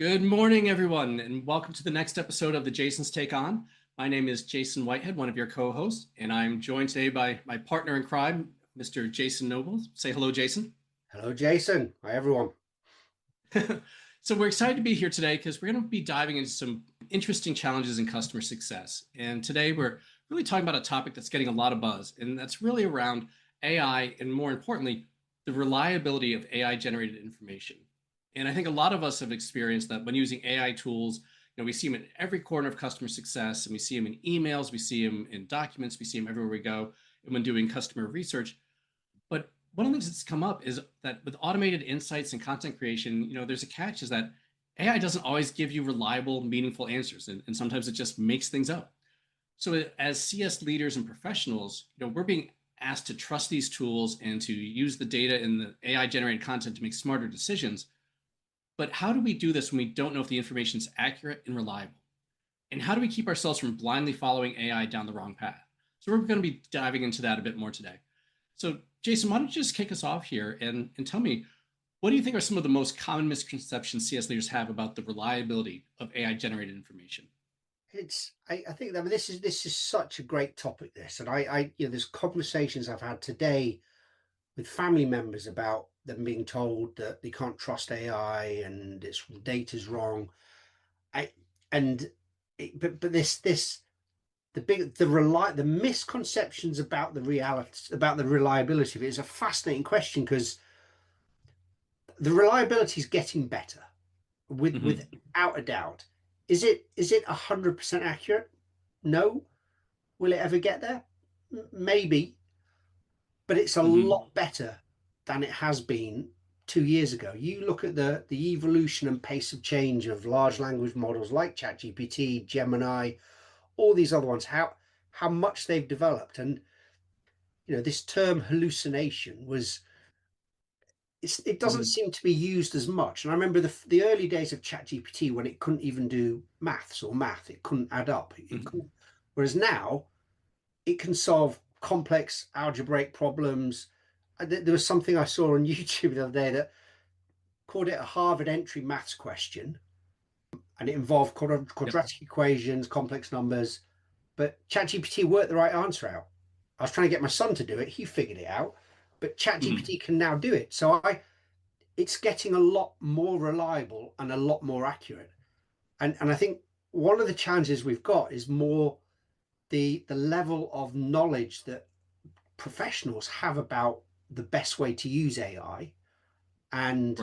Good morning, everyone, and welcome to the next episode of the Jason's Take On. My name is Jason Whitehead, one of your co-hosts, and I'm joined today by my partner in crime, Mr. Jason Noble. Say hello, Jason. Hello, Jason. Hi, everyone. So we're excited to be here today because we're going to be diving into some interesting challenges in customer success. And today we're really talking about a topic that's getting a lot of buzz, and that's really around AI and, more importantly, the reliability of AI-generated information. And I think a lot of us have experienced that when using AI tools, we see them in every corner of customer success, and we see them in emails, we see them in documents, we see them everywhere we go, and when doing customer research. But one of the things that's come up is that with automated insights and content creation, there's a catch is that AI doesn't always give you reliable, meaningful answers, and sometimes it just makes things up. So as CS leaders and professionals, we're being asked to trust these tools and to use the data in the AI generated content to make smarter decisions. But how do we do this when we don't know if the information is accurate and reliable? And how do we keep ourselves from blindly following AI down the wrong path? So we're going to be diving into that a bit more today. So Jason, why don't you just kick us off here and tell me, what do you think are some of the most common misconceptions CS leaders have about the reliability of AI generated information? I think that this is such a great topic. There's conversations I've had today with family members about them being told that they can't trust AI and its data's wrong. I and it, but this the misconceptions about the reality about the reliability of it is a fascinating question because the reliability is getting better without a doubt. Is it 100% accurate? No. Will it ever get there? Maybe, but it's a lot better than it has been 2 years ago. You look at the evolution and pace of change of large language models like ChatGPT, Gemini, all these other ones, how much they've developed. And this term hallucination it doesn't seem to be used as much. And I remember the early days of ChatGPT when it couldn't even do math, it couldn't add up. Whereas now it can solve complex algebraic problems. There was something I saw on YouTube the other day that called it a Harvard entry maths question, and it involved quadratic equations, complex numbers, but ChatGPT worked the right answer out. I was trying to get my son to do it. He figured it out, but ChatGPT can now do it. So it's getting a lot more reliable and a lot more accurate. And I think one of the challenges we've got is more the level of knowledge that professionals have about the best way to use AI and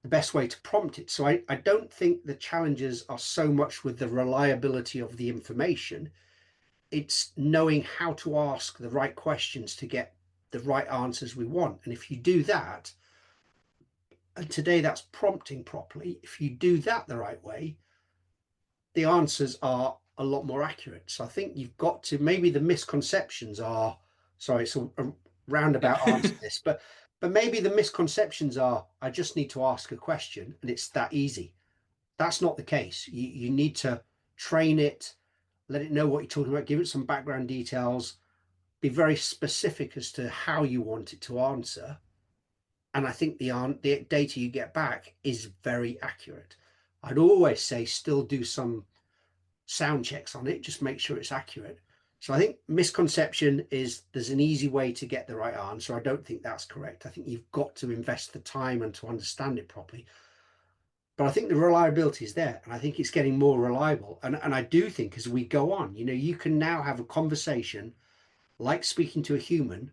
the best way to prompt it. So I don't think the challenges are so much with the reliability of the information. It's knowing how to ask the right questions to get the right answers we want. And if you do that, and today that's prompting properly, if you do that the right way, the answers are a lot more accurate. So I think you've got to, maybe the misconceptions are, sorry, it's a roundabout answer this, but maybe the misconceptions are, I just need to ask a question and it's that easy. That's not the case. You need to train it, let it know what you're talking about, give it some background details, be very specific as to how you want it to answer. And I think the data you get back is very accurate. I'd always say still do some sound checks on it, just make sure it's accurate. So I think misconception is there's an easy way to get the right answer. I don't think that's correct. I think you've got to invest the time and to understand it properly. But I think the reliability is there, and I think it's getting more reliable. And I do think as we go on, you can now have a conversation like speaking to a human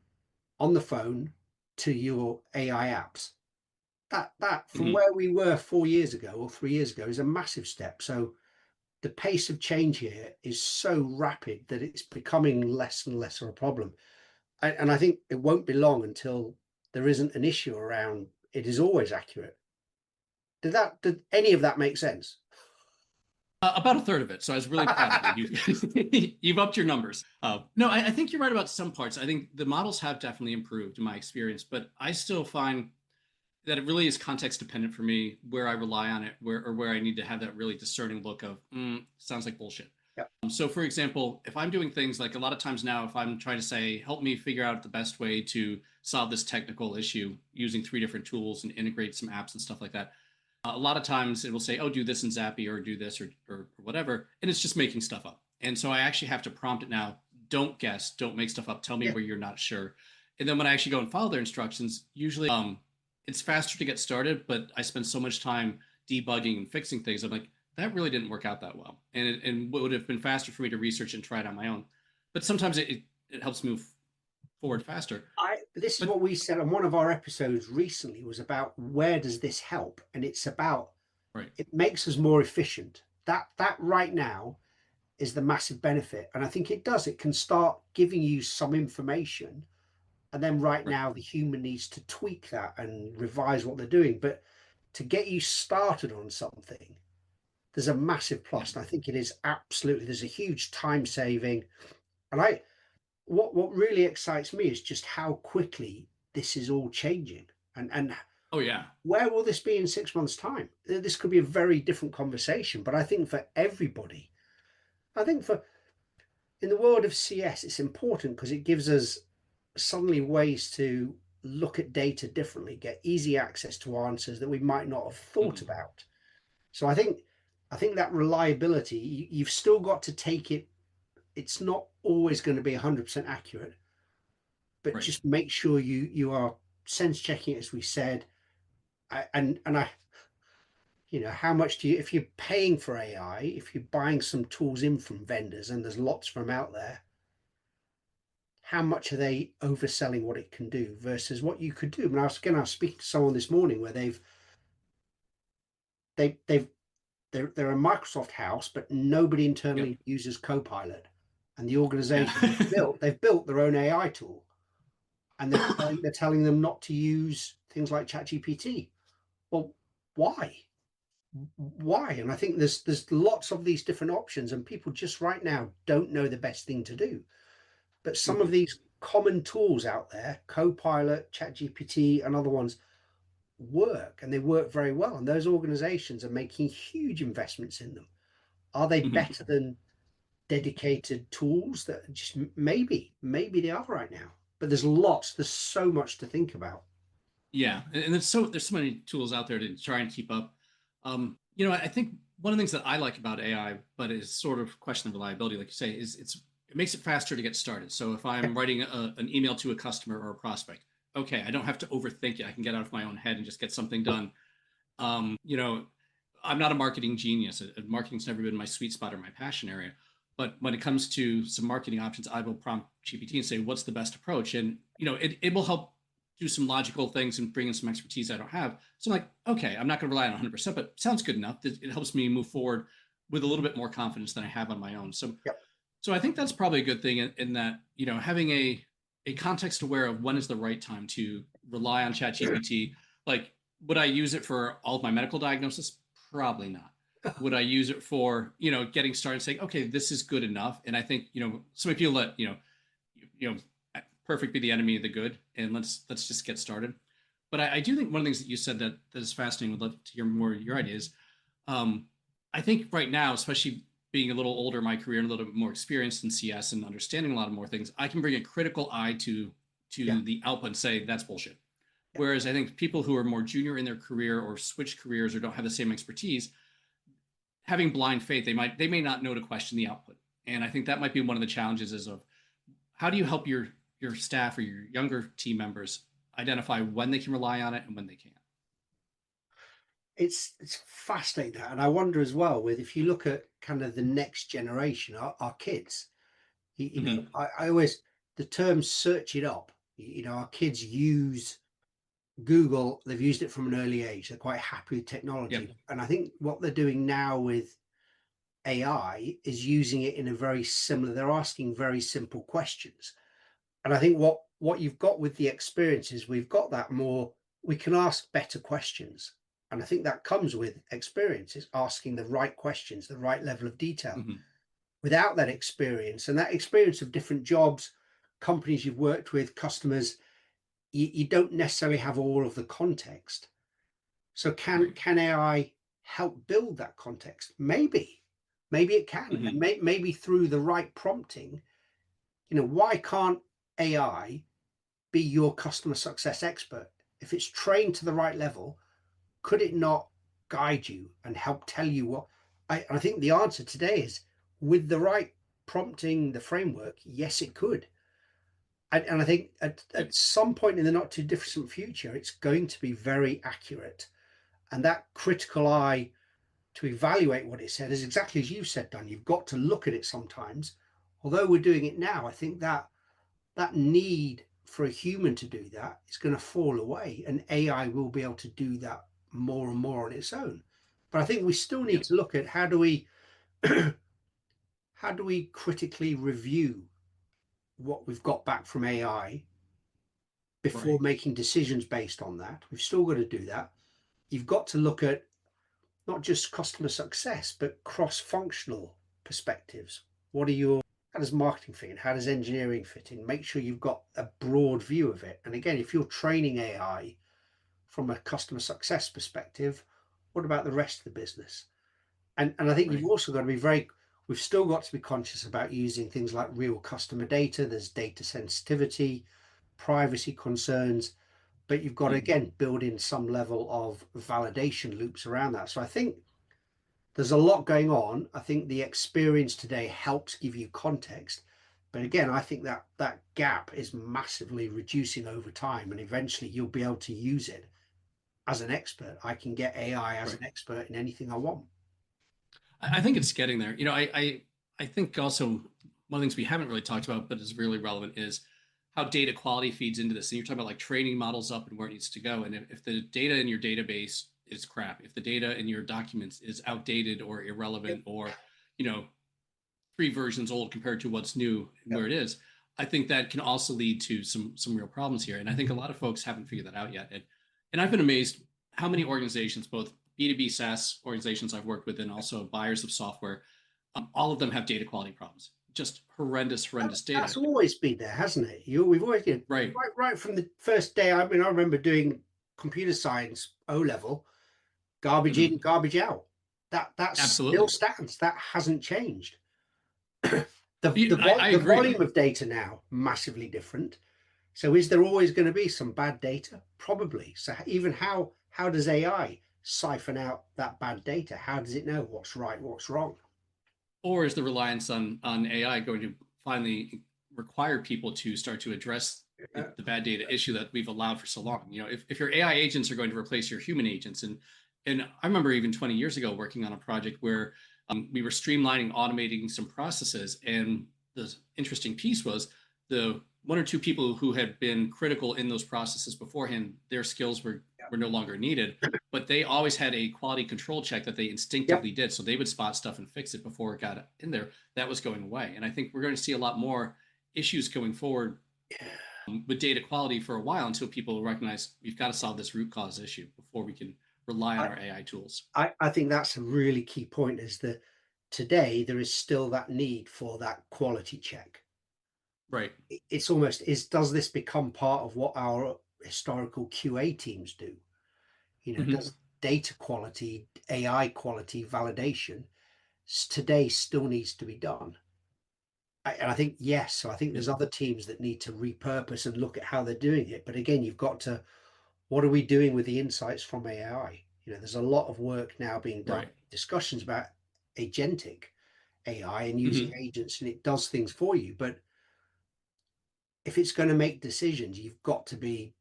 on the phone to your AI apps. That from where we were 4 years ago or 3 years ago is a massive step. So the pace of change here is so rapid that it's becoming less and less of a problem. And I think it won't be long until there isn't an issue around it is always accurate. Did any of that make sense? About a third of it. So I was really proud of you. You've upped your numbers. No, I think you're right about some parts. I think the models have definitely improved in my experience, but I still find that it really is context dependent for me where I rely on it, where I need to have that really discerning look of, sounds like bullshit. Yep. So for example, if I'm doing things like a lot of times now, if I'm trying to say, help me figure out the best way to solve this technical issue using 3 different tools and integrate some apps and stuff like that, A lot of times it will say, oh, do this in Zappy or do this or whatever. And it's just making stuff up. And so I actually have to prompt it now. Don't guess. Don't make stuff up. Tell me Yeah. where you're not sure. And then when I actually go and follow their instructions, usually it's faster to get started, but I spend so much time debugging and fixing things. I'm like, that really didn't work out that well. And it would have been faster for me to research and try it on my own. But sometimes it helps move forward faster. This is But what we said on one of our episodes recently, was about where does this help? And it's about, right. it makes us more efficient. That right now is the massive benefit. And I think it does. It can start giving you some information. And then right Right. now, the human needs to tweak that and revise what they're doing. But to get you started on something, there's a massive Yeah. plus. And I think it is absolutely, there's a huge time saving. And what really excites me is just how quickly this is all changing. And Oh yeah. where will this be in 6 months' time? This could be a very different conversation. But I think for everybody, I think for in the world of CS, it's important because it gives us suddenly ways to look at data differently, get easy access to answers that we might not have thought Hmm. about. So I think that reliability, you've still got to take it. It's not always going to be 100% accurate, but Right. just make sure you are sense checking it, as we said. And how much do you, if you're paying for AI, if you're buying some tools in from vendors, and there's lots of them out there, how much are they overselling what it can do versus what you could do? I mean, I was speaking to someone this morning where they've they're a Microsoft house, but nobody Yep. internally uses Copilot, and the Yeah. organization they've built their own AI tool, and they're telling them not to use things like ChatGPT. Well, why? Why? And I think there's lots of these different options, and people just right now don't know the best thing to do. But some of Hmm. these common tools out there, Copilot, ChatGPT, and other ones, work, and they work very well. And those organizations are making huge investments in them. Are they Hmm. better than dedicated tools that just maybe they are right now? But there's so much to think about. Yeah, and there's so many tools out there to try and keep up. I think one of the things that I like about AI, but is sort of question of reliability, like you say, is it makes it faster to get started. So if Yeah, I'm writing an email to a customer or a prospect, okay, I don't have to overthink it. I can get out of my own head and just get something done. Um, you know, I'm not a marketing genius. Marketing's never been my sweet spot or my passion area. But when it comes to some marketing options, I will prompt GPT and say, what's the best approach? And, it will help do some logical things and bring in some expertise I don't have. So I'm like, okay, I'm not going to rely on 100%, but sounds good enough. It helps me move forward with a little bit more confidence than I have on my own. yeah. So I think that's probably a good thing in that, having a context aware of when is the right time to rely on ChatGPT. Like, would I use it for all of my medical diagnosis? Probably not. Would I use it for, getting started saying, okay, this is good enough? And I think, so many people let, you know, perfect be the enemy of the good, and let's just get started. But I do think one of the things that you said that is fascinating. Would love to hear more of your ideas. Um, I think right now, especially being a little older in my career and a little bit more experienced in CS and understanding a lot of more things, I can bring a critical eye Yeah, to the output and say that's bullshit. yeah. Whereas I think people who are more junior in their career or switch careers or don't have the same expertise, having blind faith, they may not know to question the output. And I think that might be one of the challenges is of how do you help your staff or your younger team members identify when they can rely on it and when they can't. It's fascinating, and I wonder as well with, if you look at kind of the next generation, our kids. Mm-hmm. I always, the term search it up. Our kids use Google. They've used it from an early age. They're quite happy with Yep. technology, and I think what they're doing now with AI is using it in a very similar. They're asking very simple questions, and I think what you've got with the experience is we've got that more. We can ask better questions, and I think that comes with experience. Is asking the right questions, the right level of detail. Mm-hmm. Without that experience, and that experience of different jobs, companies you've worked with, customers, you don't necessarily have all of the context. So can Right. can AI help build that context? Maybe it can, and Mm-hmm. maybe through the right prompting. Why can't AI be your customer success expert? If it's trained to the right level, could it not guide you and help tell you what. I think the answer today is, with the right prompting, the framework, yes, it could. And I think Yep. at some point in the not too distant future, it's going to be very accurate. And that critical eye to evaluate what it said is exactly as you said, Don. You've got to look at it sometimes. Although we're doing it now, I think that need for a human to do that is going to fall away, and AI will be able to do that more and more on its own. But I think we still need Yep. to look at how do we how do we critically review what we've got back from AI before Right. making decisions based on that. We've still got to do that. You've got to look at not just customer success, but cross-functional perspectives. What are your How does marketing fit in? How does engineering fit in? Make sure you've got a broad view of it. And again, if you're training AI from a customer success perspective, what about the rest of the business? And I think you've Right. also got to be we've still got to be conscious about using things like real customer data. There's data sensitivity, privacy concerns, but you've got to Mhm. again build in some level of validation loops around that. So I think there's a lot going on. I think the experience today helps give you context. But again, I think that gap is massively reducing over time, and eventually you'll be able to use it as an expert. I can get AI as Right. an expert in anything I want. I think it's getting there. I think also one of the things we haven't really talked about, but is really relevant, is how data quality feeds into this. And you're talking about like training models up and where it needs to go. And if the data in your database is crap, if the data in your documents is outdated or Yep. irrelevant, or, you know, three versions old compared to what's new and Yep. where it is, I think that can also lead to some real problems here. And I think a lot of folks haven't figured that out yet. And I've been amazed how many organizations, both B2B SaaS organizations I've worked with and also buyers of software, all of them have data quality problems. Just horrendous That's data. always been there, hasn't it? We've always Right. right from the first day. I mean, I remember doing computer science O level, garbage Mm-hmm. in, garbage out. That still Absolutely. stands. That hasn't changed. I The agree. volume of data now massively different. So is there always going to be some bad data? Probably. So even how does AI siphon out that bad data? How does it know what's right, what's wrong? Or is the reliance on AI going to finally require people to start to address Uh, the bad data issue that we've allowed for so long? You know, if your AI agents are going to replace your human agents, and I remember even 20 years ago working on a project where we were streamlining, automating some processes, and the interesting piece was the one or two people who had been critical in those processes beforehand, their skills were no longer needed, but they always had a quality control check that they yep. instinctively did. So they would spot stuff and fix it before it got in there. That was going away. And I think we're going to see a lot more issues going forward with data quality for a while until people recognize we've got to solve this root cause issue before we can rely on I, our AI tools. I think that's a really key point, is that today there is still that need for that quality check. Right. It's almost is does this become part of what our historical QA teams do? Mm-hmm. Does data quality, AI quality validation today still needs to be done? And I think yes. So I think Yep. there's other teams that need to repurpose and look at how they're doing it. But again, you've got to, what are we doing with the insights from AI? There's a lot of work now being done, Right. discussions about agentic AI and using Mm-hmm. agents, and it does things for you. But if it's going to make decisions, you've got to be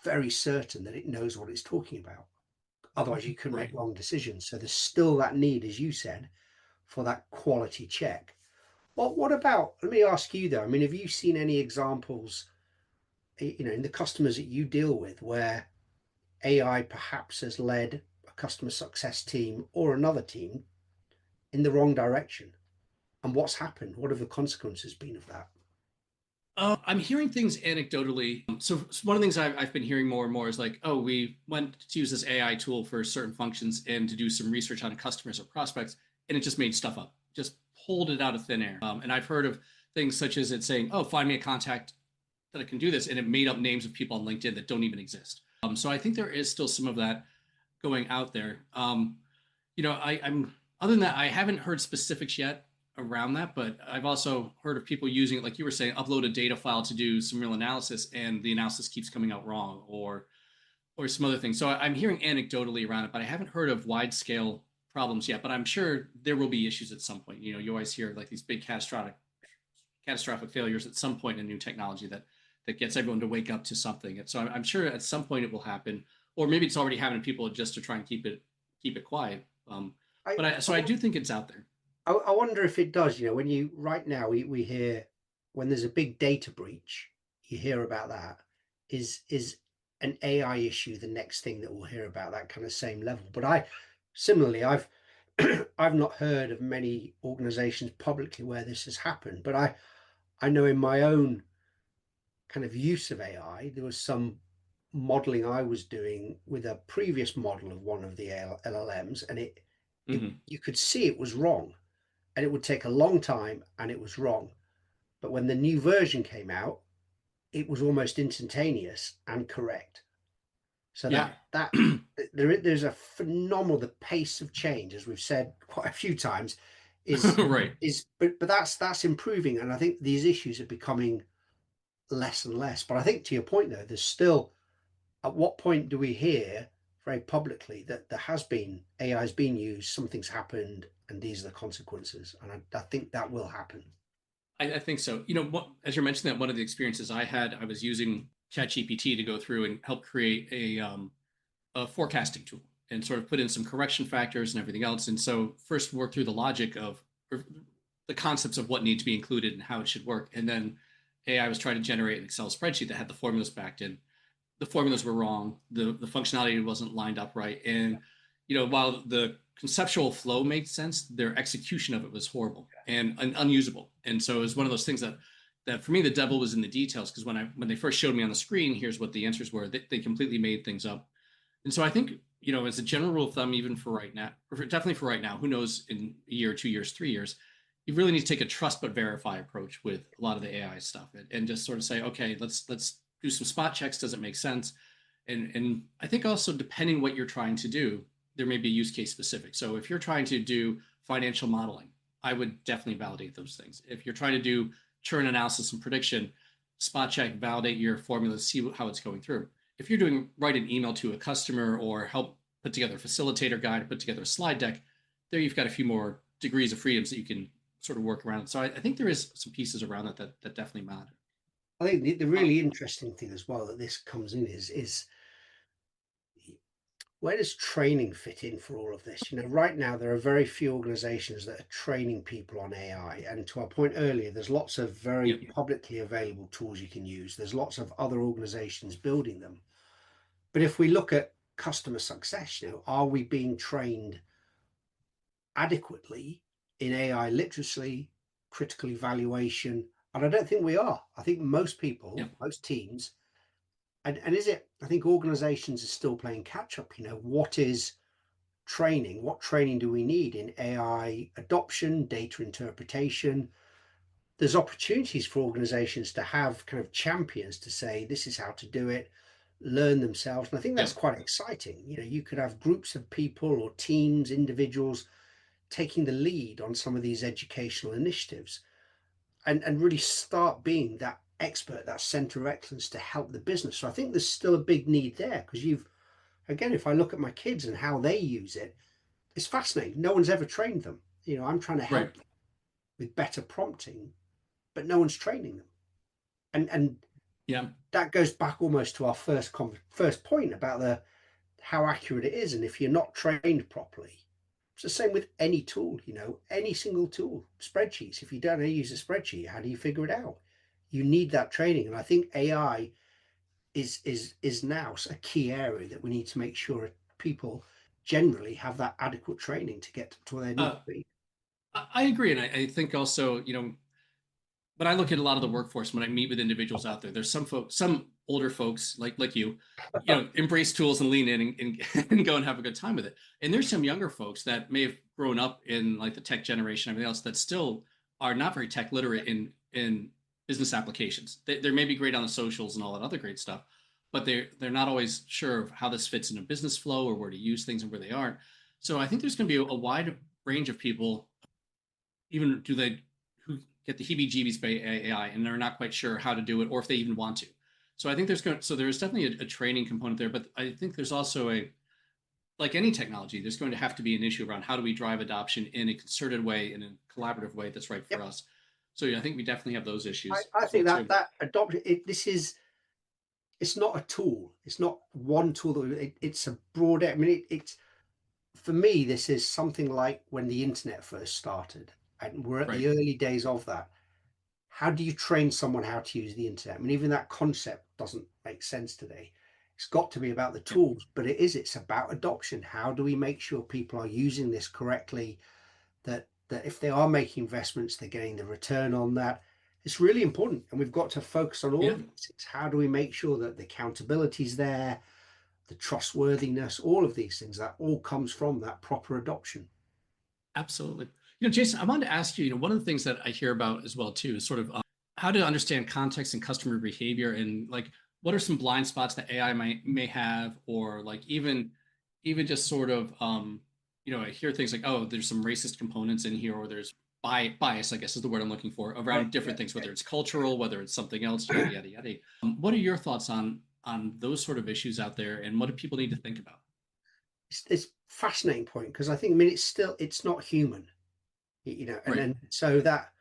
very certain that it knows what it's talking about. Otherwise, you can make Right. wrong decisions. So there's still that need, as you said, for that quality check. What about, let me ask you though, I mean, have you seen any examples, in the customers that you deal with, where AI perhaps has led a customer success team or another team in the wrong direction? And what's happened? What have the consequences been of that? I'm hearing things anecdotally. So one of the things I've been hearing more and more is like, oh, we went to use this AI tool for certain functions and to do some research on customers or prospects, and it just made stuff up, just pulled it out of thin air. And I've heard of things such as it saying, oh, find me a contact that I can do this, and it made up names of people on LinkedIn that don't even exist. So I think there is still some of that going out there. I'm other than that, I haven't heard specifics yet around that, but I've also heard of people using it, like you were saying, upload a data file to do some real analysis, and the analysis keeps coming out wrong, or or some other things. So I'm hearing anecdotally around it, but I haven't heard of wide scale problems yet. But I'm sure there will be issues at some point. You always hear like these big catastrophic failures at some point in new technology that gets everyone to wake up to something. And so I'm sure at some point it will happen, or maybe it's already happening. People just to try and keep it quiet. I, So I do think it's out there. I wonder if it does. When you right now we hear when there's a big data breach, you hear about that. Is an AI issue the next thing that we'll hear about that kind of same level? But similarly, I've not heard of many organizations publicly where this has happened. But I know in my own kind of use of AI, there was some modeling I was doing with a previous model of one of the LLMs, and it Hmm. you could see it was wrong, and it would take a long time, and it was wrong. But when the new version came out, it was almost instantaneous and correct. So Yeah. there's a phenomenal the pace of change, as we've said quite a few times, is Right. but that's improving, and I think these issues are becoming less and less. But I think to your point though, there's still at what point do we hear very publicly that there has been AI has been used, something's happened, and these are the consequences? And I think that will happen. I think so. As you're mentioning that, one of the experiences I had, I was using ChatGPT to go through and help create a forecasting tool and sort of put in some correction factors and everything else. And so first work through the logic of or the concepts of what need to be included and how it should work. And then AI was trying to generate an Excel spreadsheet that had the formulas backed in. The formulas were wrong. The functionality wasn't lined up right. And while the conceptual flow made sense, their execution of it was horrible and unusable. And so it was one of those things that for me the devil was in the details, because when they first showed me on the screen, here's what the answers were. They completely made things up. And so I think, as a general rule of thumb, even for right now, or definitely for right now, who knows in a year, 2 years, 3 years, you really need to take a trust but verify approach with a lot of the AI stuff, and just sort of say, okay, let's do some spot checks. Does it make sense? And I think also, depending what you're trying to do, there may be use case specific. So if you're trying to do financial modeling, I would definitely validate those things. If you're trying to do churn analysis and prediction, spot check, validate your formulas, see how it's going through. If you're doing write an email to a customer or help put together a facilitator guide, put together a slide deck, there you've got a few more degrees of freedoms that you can sort of work around. So I think there is some pieces around that definitely matter. I think the Uh, really interesting thing as well that this comes in is where does training fit in for all of this? Right now there are very few organizations that are training people on AI. And to our point earlier, there's lots of very yep. publicly available tools you can use. There's lots of other organizations building them. But if we look at customer success, are we being trained adequately in AI literacy, critical evaluation? And I don't think we are. I think most people, Yep. most teams, and is it, I think organizations are still playing catch up. What is training? What training do we need in AI adoption, data interpretation? There's opportunities for organizations to have kind of champions to say, this is how to do it, learn themselves. And I think that's Yep. quite exciting. You could have groups of people or teams, individuals taking the lead on some of these educational initiatives and really start being that expert, that center of excellence to help the business. So I think there's still a big need there because again, if I look at my kids and how they use it, it's fascinating. No one's ever trained them. I'm trying to Right. help them with better prompting, but no one's training them. And Yeah. that goes back almost to our first point about the how accurate it is. And if you're not trained properly, it's the same with any tool, any single tool, spreadsheets. If you don't know how to use a spreadsheet, how do you figure it out? You need that training. And I think AI is now a key area that we need to make sure people generally have that adequate training to get to where they need Uh, to be. I agree, and I think also, when I look at a lot of the workforce, when I meet with individuals out there, there's some folks, some older folks like you, embrace tools and lean in and go and have a good time with it. And there's some younger folks that may have grown up in like the tech generation, everything else, that still are not very tech literate in business applications. They're maybe great on the socials and all that other great stuff, but they're not always sure of how this fits in a business flow or where to use things and where they aren't. So I think there's going to be a wide range of people, even who get the heebie-jeebies by AI and they're not quite sure how to do it or if they even want to. So I think there's definitely a training component there, but I think there's also like any technology, there's going to have to be an issue around how do we drive adoption in a concerted way, in a collaborative way that's right for Yep. us. So yeah, I think we definitely have those issues I as well think too. that adoption, this is, it's not a tool. It's not one tool. It's a broad. I mean, it's for me. This is something like when the internet first started, and we're at Right. the early days of that. How do you train someone how to use the internet? I mean, even that concept doesn't make sense today. It's got to be about the Yep. tools, but it's about adoption. How do we make sure people are using this correctly? That if they are making investments, they're getting the return on that. It's really important, and we've got to focus on all Yeah. of these things. How do we make sure that the accountability is there, the trustworthiness, all of these things, that all comes from that proper adoption. Absolutely. Jason, I wanted to ask you, one of the things that I hear about as well too is sort of how to understand context and customer behavior, and like what are some blind spots that AI may have, or like even just sort of I hear things like, oh, there's some racist components in here, or there's bias, I guess is the word I'm looking for, Yeah, around yeah, different things, yeah. whether it's cultural, whether it's something else, yada yada yada. What are your thoughts on those sort of issues out there, and what do people need to think about? It's a fascinating point because I think, I mean, it's not human, and Right. then so that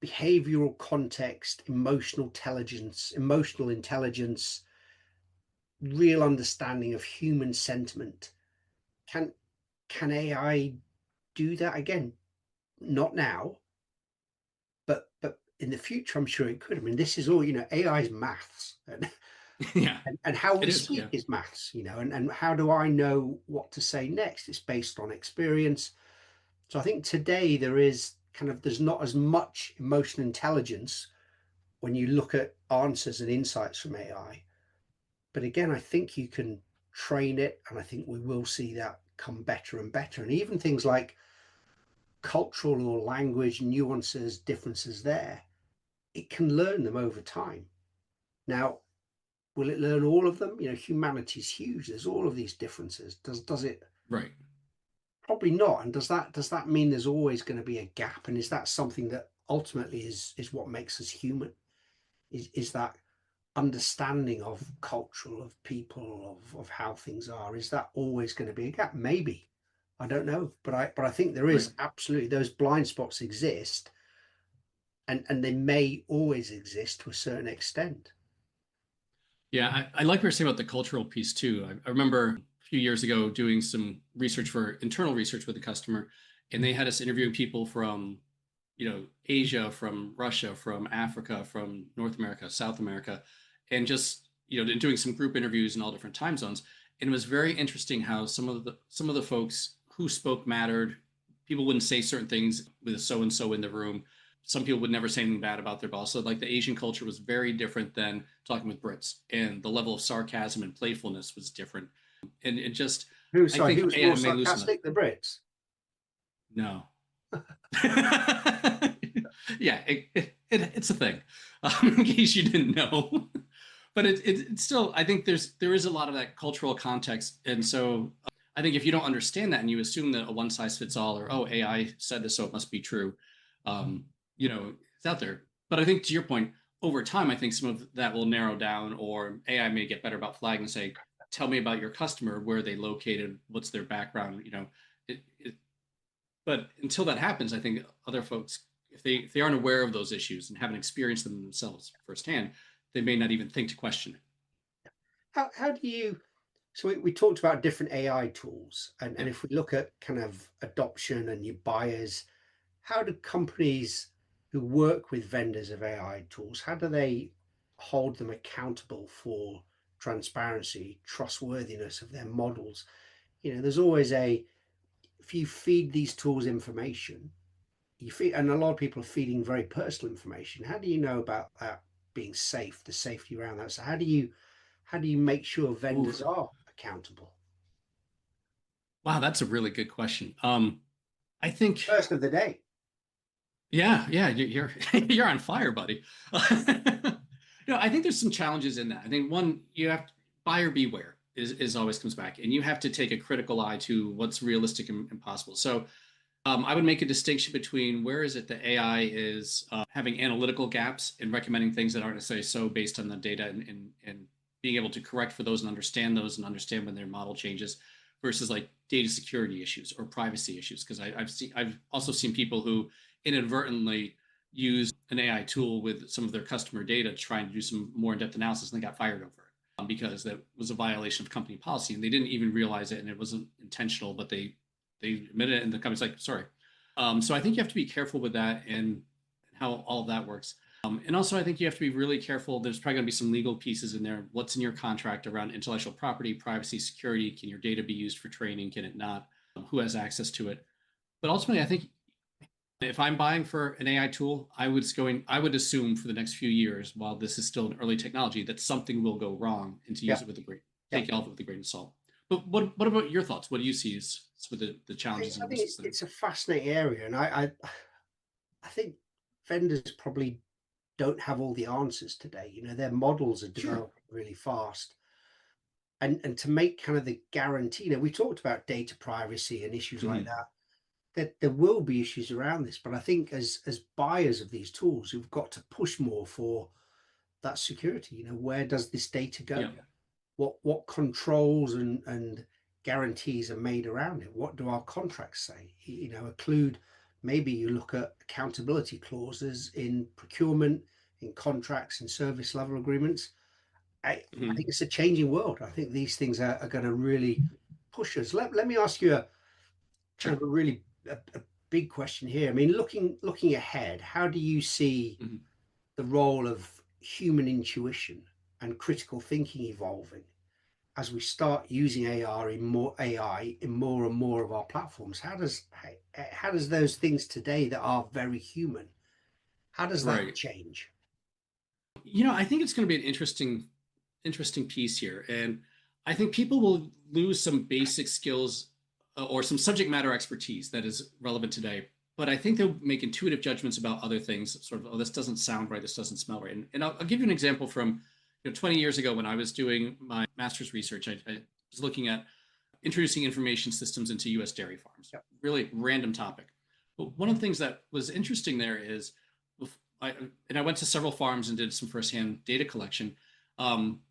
behavioral context, emotional intelligence, real understanding of human sentiment. Can can AI do that again? Not now, but in the future, I'm sure it could. I mean, this is all, AI is maths, and Yeah, and how it we is. speak Yeah. is maths, and how do I know what to say next? It's based on experience. So I think today there's not as much emotional intelligence when you look at answers and insights from AI. But again, I think you can train it, and I think we will see that come better and better. And even things like cultural or language nuances, differences there, it can learn them over time. Now, will it learn all of them? Humanity's huge. There's all of these differences. Does it? Right. Probably not. And does that mean there's always going to be a gap? And is that something that ultimately is what makes us human? Is that understanding of cultural, of people, of how things are? Is that always going to be a gap? Maybe. I don't know. But I think there Right. is absolutely, those blind spots exist, and they may always exist to a certain extent. Yeah, I like what you're saying about the cultural piece too. I remember a few years ago doing some research for internal research with a customer, and they had us interviewing people from, Asia, from Russia, from Africa, from North America, South America, and just, doing some group interviews in all different time zones. And it was very interesting how some of the folks who spoke mattered. People wouldn't say certain things with so and so in the room. Some people would never say anything bad about their boss. So like the Asian culture was very different than talking with Brits, and the level of sarcasm and playfulness was different. And it just, Who I sorry, think who was AI more may lose some of sarcastic? The Brits. that. No. Yeah, it's a thing, in case you didn't know. But it's still, I think there is a lot of that cultural context, and so I think if you don't understand that and you assume that a one size fits all, or oh, AI said this so it must be true, um, it's out there. But I think to your point, over time, I think some of that will narrow down, or AI may get better about flagging and say, tell me about your customer, where are they located, what's their background, but until that happens, I think other folks, if they aren't aware of those issues and haven't experienced them themselves firsthand, they may not even think to question it. How do you? So we talked about different AI tools, and Yeah. if we look at kind of adoption and your buyers, how do companies who work with vendors of AI tools, how do they hold them accountable for transparency, trustworthiness of their models? There's always if you feed these tools information, you feed, and a lot of people are feeding very personal information. How do you know about that being safe, the safety around that? So how do you make sure Ooh, vendors are accountable? wow, that's a really good question. I think, First of the day. yeah, yeah, you're you're on fire, buddy. I think there's some challenges in that. I think one, you have to, buyer beware is always comes back, and you have to take a critical eye to what's realistic and possible. So I would make a distinction between where is it that AI is having analytical gaps and recommending things that aren't necessarily so based on the data and being able to correct for those and understand when their model changes versus like data security issues or privacy issues. Because I've also seen people who inadvertently use an AI tool with some of their customer data trying to do some more in-depth analysis and they got fired over it because that was a violation of company policy and they didn't even realize it and it wasn't intentional, but they admitted it, and the company's like, sorry. So I think you have to be careful with that and how all of that works. And also, I think you have to be really careful. There's probably going to be some legal pieces in there. What's in your contract around intellectual property, privacy, security? Can your data be used for training? Can it not? Who has access to it? But ultimately, I think if I'm buying for an AI tool, I would assume for the next few years, while this is still an early technology, that something will go wrong, and to Yeah, use it with a great, yeah. take all of it with a grain of salt. But what about your thoughts? What do you see as with the challenges I and think risks there? it's a fascinating area, and I think vendors probably don't have all the answers today. You know, their models are Sure. developing really fast. And to make kind of the guarantee, you know, we talked about data privacy and issues like Hmm. that, that there will be issues around this. But I think as buyers of these tools, we've got to push more for that security. You know, where does this data go? Yeah. What controls and guarantees are made around it? What do our contracts say? You know, include, maybe you look at accountability clauses in procurement, in contracts, and service level agreements. I Hmm. think it's a changing world. I think these things are going to really push us. Let me ask you a kind Sure. of a big question here. I mean, looking ahead, how do you see Hmm. the role of human intuition and critical thinking evolving as we start using AI in more and more of our platforms? How does those things today that are very human, how does that Right. change? I think it's going to be an interesting piece here, and I think people will lose some basic skills or some subject matter expertise that is relevant today. But I think they'll make intuitive judgments about other things. Sort of, oh, this doesn't sound right. This doesn't smell right. And I'll give you an example from 20 years ago when I was doing my master's research. I was looking at introducing information systems into U.S. dairy farms. Yep. Really random topic. But one of the things that was interesting there is, I, and I went to several farms and did some firsthand data collection. Um,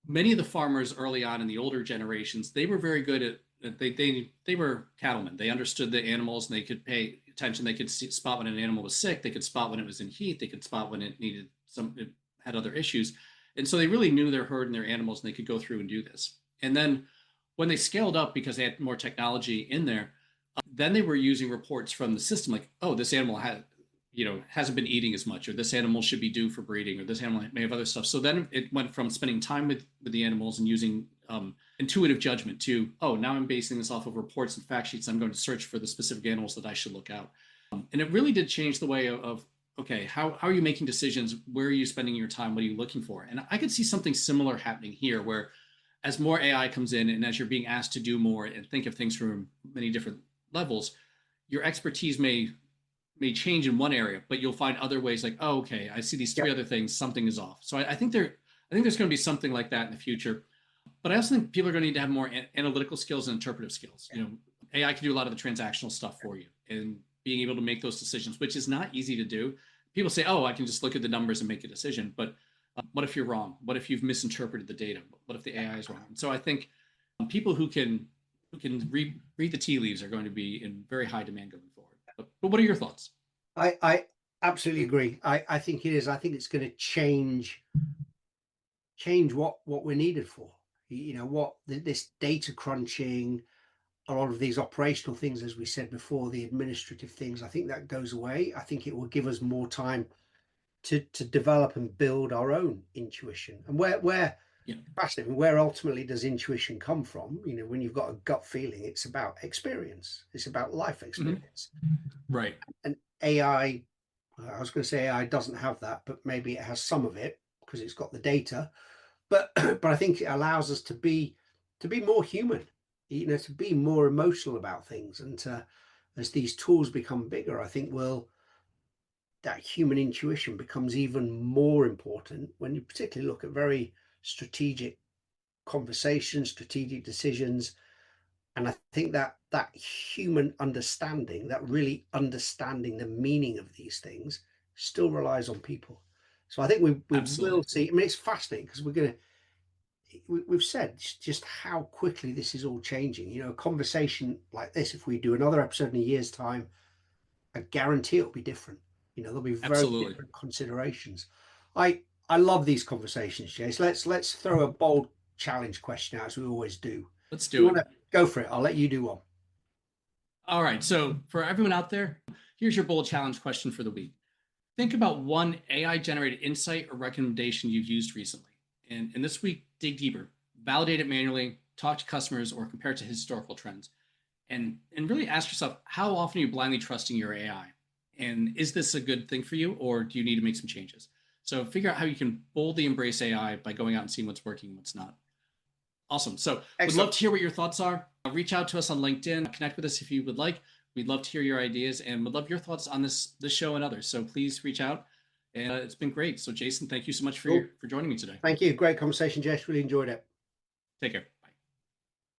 Many of the farmers early on in the older generations, they were very good at they were cattlemen. They understood the animals and they could pay attention. They could spot when an animal was sick. They could spot when it was in heat. They could spot when it had other issues. And so they really knew their herd and their animals, and they could go through and do this. And then when they scaled up because they had more technology in there, then they were using reports from the system like, oh, this animal hasn't been eating as much, or this animal should be due for breeding, or this animal may have other stuff. So then it went from spending time with the animals and using intuitive judgment to, oh, now I'm basing this off of reports and fact sheets. I'm going to search for the specific animals that I should look out. And it really did change the way of okay, how are you making decisions? Where are you spending your time? What are you looking for? And I could see something similar happening here where as more AI comes in and as you're being asked to do more and think of things from many different levels, your expertise may change in one area, but you'll find other ways like, oh, okay, I see these three Yep. other things, something is off. So I think there's going to be something like that in the future. But I also think people are going to need to have more analytical skills and interpretive skills. AI can do a lot of the transactional stuff for you and being able to make those decisions, which is not easy to do. People say, oh, I can just look at the numbers and make a decision. But what if you're wrong? What if you've misinterpreted the data? What if the AI is wrong? And so I think people who can read the tea leaves are going to be in very high demand going forward. But what are your thoughts? I absolutely agree. I think it is. I think it's going to change what we're needed for. You know, this data crunching, a lot of these operational things, as we said before, the administrative things, I think that goes away. I think it will give us more time to develop and build our own intuition. And where Yeah. fascinating, where ultimately does intuition come from? You know, when you've got a gut feeling, it's about experience, it's about life Hmm. experience. Right. And AI, I was going to say AI doesn't have that, but maybe it has some of it because it's got the data. But but I think it allows us to be more human, you know, to be more emotional about things, and to, as these tools become bigger, I think that human intuition becomes even more important when you particularly look at very strategic conversations, strategic decisions. And I think that that human understanding, that really understanding the meaning of these things, still relies on people. So I think we will Absolutely. see. I mean, it's fascinating because we've said just how quickly this is all changing. You know, a conversation like this, if we do another episode in a year's time, I guarantee it'll be different. You know, there'll be very Absolutely. different considerations. I love these conversations, Jace. Let's throw a bold challenge question out as we always do. Let's You do want it. to go for it? I'll let you do one. All right. So for everyone out there, here's your bold challenge question for the week. Think about one AI generated insight or recommendation you've used recently. And this week, dig deeper, validate it manually, talk to customers, or compare it to historical trends. And really ask yourself, how often are you blindly trusting your AI? And is this a good thing for you, or do you need to make some changes? So figure out how you can boldly embrace AI by going out and seeing what's working and what's not. Awesome. So would love Excellent. to hear what your thoughts are. Reach out to us on LinkedIn, connect with us if you would like. We'd love to hear your ideas and would love your thoughts on this show and others. So please reach out. And it's been great. So Jason, thank you so much Cool. for joining me today. Thank you. Great conversation, Jess. Really enjoyed it. Take care.